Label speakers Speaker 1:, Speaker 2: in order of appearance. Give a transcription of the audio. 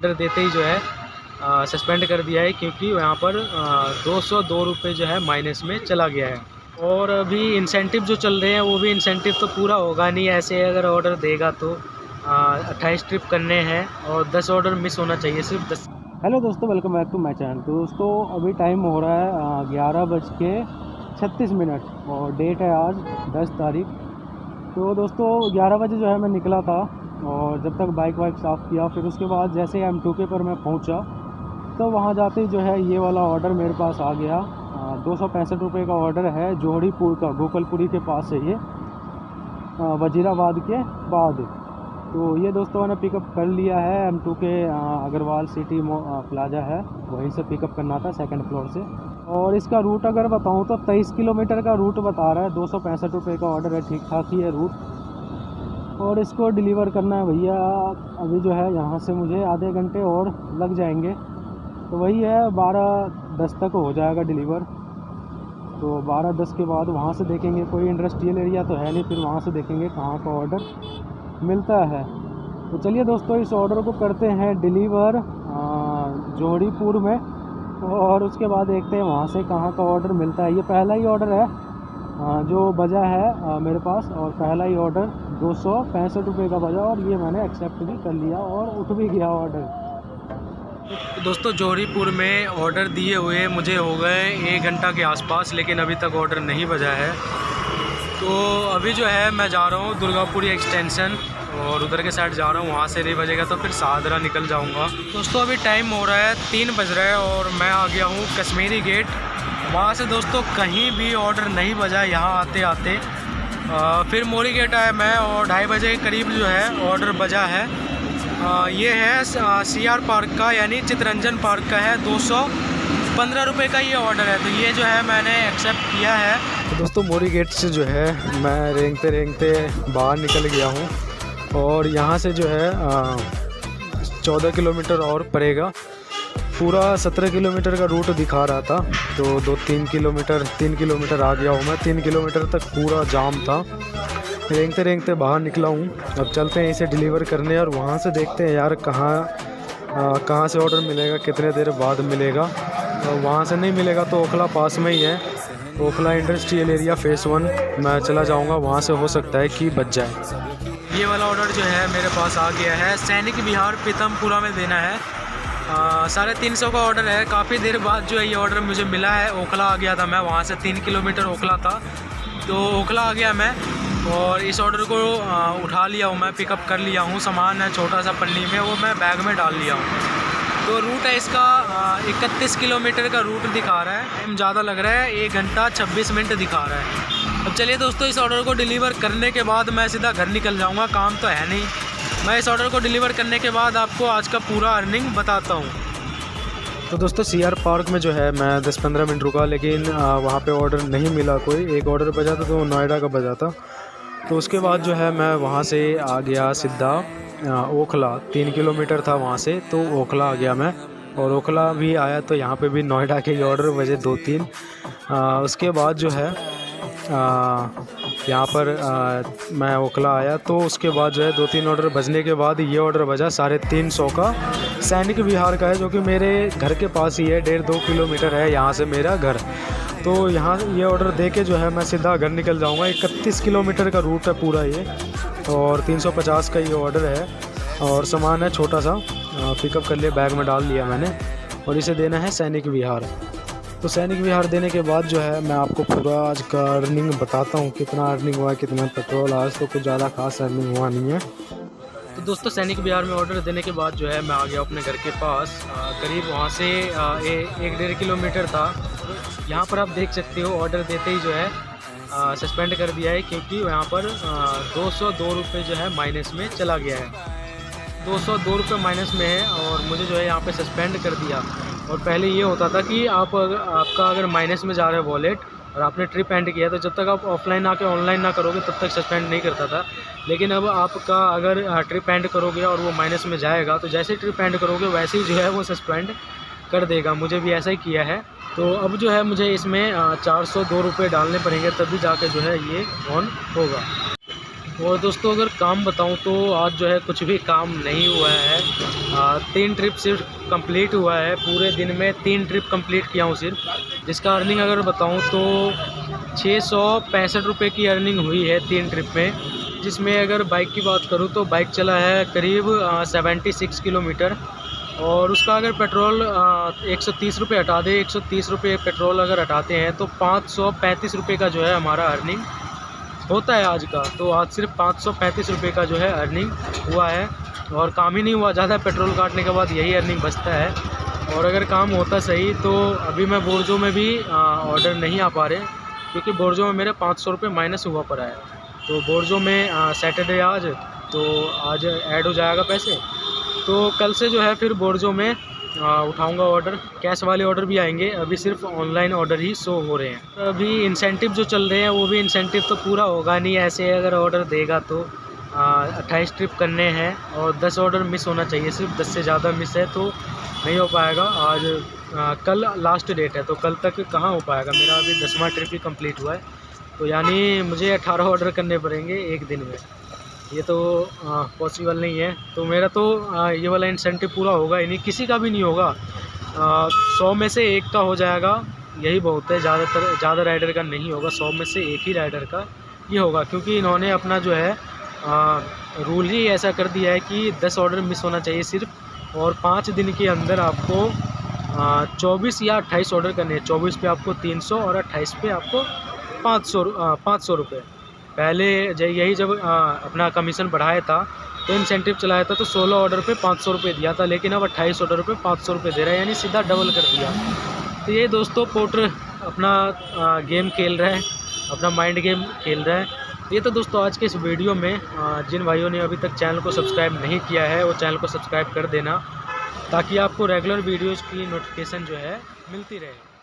Speaker 1: Order देते ही जो है सस्पेंड कर दिया है, क्योंकि यहाँ पर 202 रुपये जो है माइनस में चला गया है। और अभी इंसेंटिव जो चल रहे हैं वो भी इंसेंटिव तो पूरा होगा नहीं, ऐसे अगर ऑर्डर देगा तो 28 ट्रिप करने हैं और 10 ऑर्डर मिस होना चाहिए, सिर्फ 10। हेलो दोस्तों, welcome back to my channel. तो दोस्तों अभी टाइम हो रहा है 11:36 और डेट है आज 10 तारीख। तो दोस्तों 11 बजे जो है मैं निकला था और जब तक बाइक वाइक साफ़ किया, फिर उसके बाद जैसे M2K पर मैं पहुंचा तो वहां जाते ही जो है ये वाला ऑर्डर मेरे पास आ गया। 265 रुपये का ऑर्डर है, जोहड़ीपुर का, गोकलपुरी के पास है ये, वजीराबाद के बाद। तो ये दोस्तों मैंने पिकअप कर लिया है M2K अग्रवाल सिटी प्लाजा है, वहीं से पिकअप करना था सेकंड फ्लोर से। और इसका रूट अगर बताऊं तो 23 किलोमीटर का रूट बता रहा है। 265 रुपये का ऑर्डर है, ठीक ठाक ही है रूट। और इसको डिलीवर करना है भैया। अभी जो है यहाँ से मुझे आधे घंटे और लग जाएंगे, तो वही है 12:10 तक हो जाएगा डिलीवर। तो 12:10 के बाद वहाँ से देखेंगे, कोई इंडस्ट्रियल एरिया तो है नहीं, फिर वहाँ से देखेंगे कहाँ का ऑर्डर मिलता है। तो चलिए दोस्तों इस ऑर्डर को करते हैं डिलीवर जोहड़ीपुर में, और उसके बाद देखते हैं वहाँ से कहाँ का ऑर्डर मिलता है। ये पहला ही ऑर्डर है जो बजा है मेरे पास, और पहला ही ऑर्डर 265 रुपये का बजा, और ये मैंने एक्सेप्ट भी कर लिया और उठ भी गया ऑर्डर। दोस्तों जोहड़ीपुर में ऑर्डर दिए हुए मुझे हो गए 1 घंटा के आसपास, लेकिन अभी तक ऑर्डर नहीं बजा है। तो अभी जो है मैं जा रहा हूँ दुर्गापुरी एक्सटेंशन, और उधर के साइड जा रहा हूँ, वहाँ से नहीं बजेगा तो फिर सादरा निकल जाऊँगा। दोस्तों अभी टाइम हो रहा है 3 बज रहा है और मैं आ गया हूँ कश्मीरी गेट। वहाँ से दोस्तों कहीं भी ऑर्डर नहीं बजा यहाँ आते आते। फिर मोरी गेट आया मैं, और 2:30 बजे के करीब जो है ऑर्डर बजा है। ये है CR पार्क का, यानी चितरंजन पार्क का है। 215 रुपये का ये ऑर्डर है, तो ये जो है मैंने एक्सेप्ट किया है। तो दोस्तों मोरी गेट से जो है मैं रेंगते रेंगते बाहर निकल गया हूँ, और यहाँ से जो है 14 किलोमीटर और पड़ेगा। पूरा 17 किलोमीटर का रूट दिखा रहा था, तो 3 किलोमीटर आ गया हूँ मैं। 3 किलोमीटर तक पूरा जाम था। रेंगते रेंगते बाहर निकला हूँ। अब चलते हैं इसे डिलीवर करने, और वहाँ से देखते हैं यार कहाँ से ऑर्डर मिलेगा, कितने देर बाद मिलेगा। और वहाँ से नहीं मिलेगा तो ओखला पास में ही है, ओखला इंडस्ट्रियल एरिया फेस 1 मैं चला जाऊँगा, वहाँ से हो सकता है कि बच जाए। ये वाला ऑर्डर जो है मेरे पास आ गया है, सैनिक विहार पीतमपुरा में देना है। 350 का ऑर्डर है। काफ़ी देर बाद जो है ये ऑर्डर मुझे मिला है। ओखला आ गया था मैं, वहाँ से 3 किलोमीटर ओखला था, तो ओखला आ गया मैं, और इस ऑर्डर को उठा लिया हूँ मैं, पिकअप कर लिया हूँ। सामान है छोटा सा पन्नी में, वो मैं बैग में डाल लिया हूँ। तो रूट है इसका 31 किलोमीटर का रूट दिखा रहा है। टाइम ज़्यादा लग रहा है, 1 घंटा 26 मिनट दिखा रहा है। अब चलिए दोस्तों इस ऑर्डर को डिलीवर करने के बाद मैं सीधा घर निकल जाऊंगा, काम तो है नहीं। मैं इस ऑर्डर को डिलीवर करने के बाद आपको आज का पूरा अर्निंग बताता हूं। तो दोस्तों CR पार्क में जो है मैं 10-15 मिनट रुका, लेकिन वहां पे ऑर्डर नहीं मिला कोई। एक ऑर्डर बजा था तो नोएडा का बजा था। तो उसके बाद जो है मैं वहां से आ गया सीधा ओखला। 3 किलोमीटर था वहाँ से, तो ओखला आ गया मैं, और ओखला भी आया तो यहाँ पे भी नोएडा के ऑर्डर बजे 2-3। उसके बाद जो है यहाँ पर मैं ओखला आया, तो उसके बाद जो है 2-3 ऑर्डर बजने के बाद ये ऑर्डर बजा 350 का, सैनिक विहार का है, जो कि मेरे घर के पास ही है। 1.5-2 किलोमीटर है यहाँ से मेरा घर। तो यहाँ ये ऑर्डर दे के जो है मैं सीधा घर निकल जाऊँगा। 31 किलोमीटर का रूट है पूरा ये, और 350 का ये ऑर्डर है, और सामान है छोटा सा, पिकअप कर लिया, बैग में डाल लिया मैंने, और इसे देना है सैनिक विहार। तो सैनिक विहार देने के बाद जो है मैं आपको पूरा आज का अर्निंग बताता हूँ, कितना अर्निंग हुआ है, कितना पेट्रोल। आज तो कुछ ज़्यादा खास अर्निंग हुआ नहीं है। तो दोस्तों सैनिक विहार में ऑर्डर देने के बाद जो है मैं आ गया अपने घर के पास। करीब वहाँ से 1-1.5 किलोमीटर था। यहाँ पर आप देख सकते हो ऑर्डर देते ही जो है सस्पेंड कर दिया है, क्योंकि यहाँ पर 202 रुपये जो है माइनस में चला गया है। 202 रुपये माइनस में है, और मुझे जो है यहाँ पे सस्पेंड कर दिया। और पहले ये होता था कि आपका अगर माइनस में जा रहा है वॉलेट और आपने ट्रिप एंड किया, तो जब तक आप ऑफलाइन आके ऑनलाइन ना करोगे तब तक सस्पेंड नहीं करता था। लेकिन अब आपका अगर ट्रिप एंड करोगे और वो माइनस में जाएगा, तो जैसे ट्रिप एंड करोगे वैसे ही जो है वो सस्पेंड कर देगा। मुझे भी ऐसा ही किया है। तो अब जो है मुझे इसमें 402 रुपये डालने पड़ेंगे, तभी जाके जो है ये ऑन होगा। और दोस्तों अगर काम बताऊं तो आज जो है कुछ भी काम नहीं हुआ है। 3 ट्रिप सिर्फ कंप्लीट हुआ है, पूरे दिन में 3 ट्रिप कंप्लीट किया हूं सिर्फ, जिसका अर्निंग अगर बताऊं तो 665 रुपये की अर्निंग हुई है 3 ट्रिप में। जिसमें अगर बाइक की बात करूं तो बाइक चला है करीब 76 किलोमीटर, और उसका अगर पेट्रोल 130 रुपये हटा दे, 130 रुपये पेट्रोल अगर हटाते हैं तो 535 रुपये का जो है हमारा अर्निंग होता है आज का। तो आज सिर्फ 535 रुपये का जो है अर्निंग हुआ है, और काम ही नहीं हुआ ज़्यादा, पेट्रोल काटने के बाद यही अर्निंग बचता है। और अगर काम होता सही तो अभी मैं बोर्जो में भी ऑर्डर नहीं आ पा रहे, क्योंकि बोर्जो में मेरे 500 रुपये माइनस हुआ पड़ा है। तो बोर्जो में सैटरडे आज, तो आज ऐड हो जाएगा पैसे, तो कल से जो है फिर बोर्जो में उठाऊंगा ऑर्डर। कैश वाले ऑर्डर भी आएंगे, अभी सिर्फ ऑनलाइन ऑर्डर ही शो हो रहे हैं। अभी इंसेंटिव जो चल रहे हैं वो भी इंसेंटिव तो पूरा होगा नहीं, ऐसे अगर ऑर्डर देगा तो 28 ट्रिप करने हैं और 10 ऑर्डर मिस होना चाहिए, सिर्फ 10 से ज़्यादा मिस है तो नहीं हो पाएगा। आज कल लास्ट डेट है, तो कल तक कहाँ हो पाएगा, मेरा अभी 10वां ट्रिप ही कंप्लीट हुआ है, तो यानी मुझे 18 ऑर्डर करने पड़ेंगे एक दिन में। ये तो पॉसिबल नहीं है, तो मेरा तो ये वाला इंसेंटिव पूरा होगा ही नहीं, किसी का भी नहीं होगा। 100 में से एक का हो जाएगा, यही बहुत है, ज़्यादा राइडर का नहीं होगा, 100 में से एक ही राइडर का ये होगा, क्योंकि इन्होंने अपना जो है रूल ही ऐसा कर दिया है कि 10 ऑर्डर मिस होना चाहिए सिर्फ, और 5 दिन के अंदर आपको 24 या 28 ऑर्डर करने हैं। 24 पे आपको 300 और 28 पे आपको 500 रुपये। पहले यही जब अपना कमीशन बढ़ाया था तो इंसेंटिव चलाया था तो 16 ऑर्डर पे 500 रुपये दिया था, लेकिन अब 28 ऑर्डर पे 500 रुपये दे रहा है, यानी सीधा डबल कर दिया। तो ये दोस्तों पोर्टर अपना गेम खेल रहा है, अपना माइंड गेम खेल रहा है। ये तो दोस्तों आज के इस वीडियो में जिन भाइयों ने अभी तक चैनल को सब्सक्राइब नहीं किया है वो चैनल को सब्सक्राइब कर देना, ताकि आपको रेगुलर वीडियोज़ की नोटिफिकेशन जो है मिलती रहे।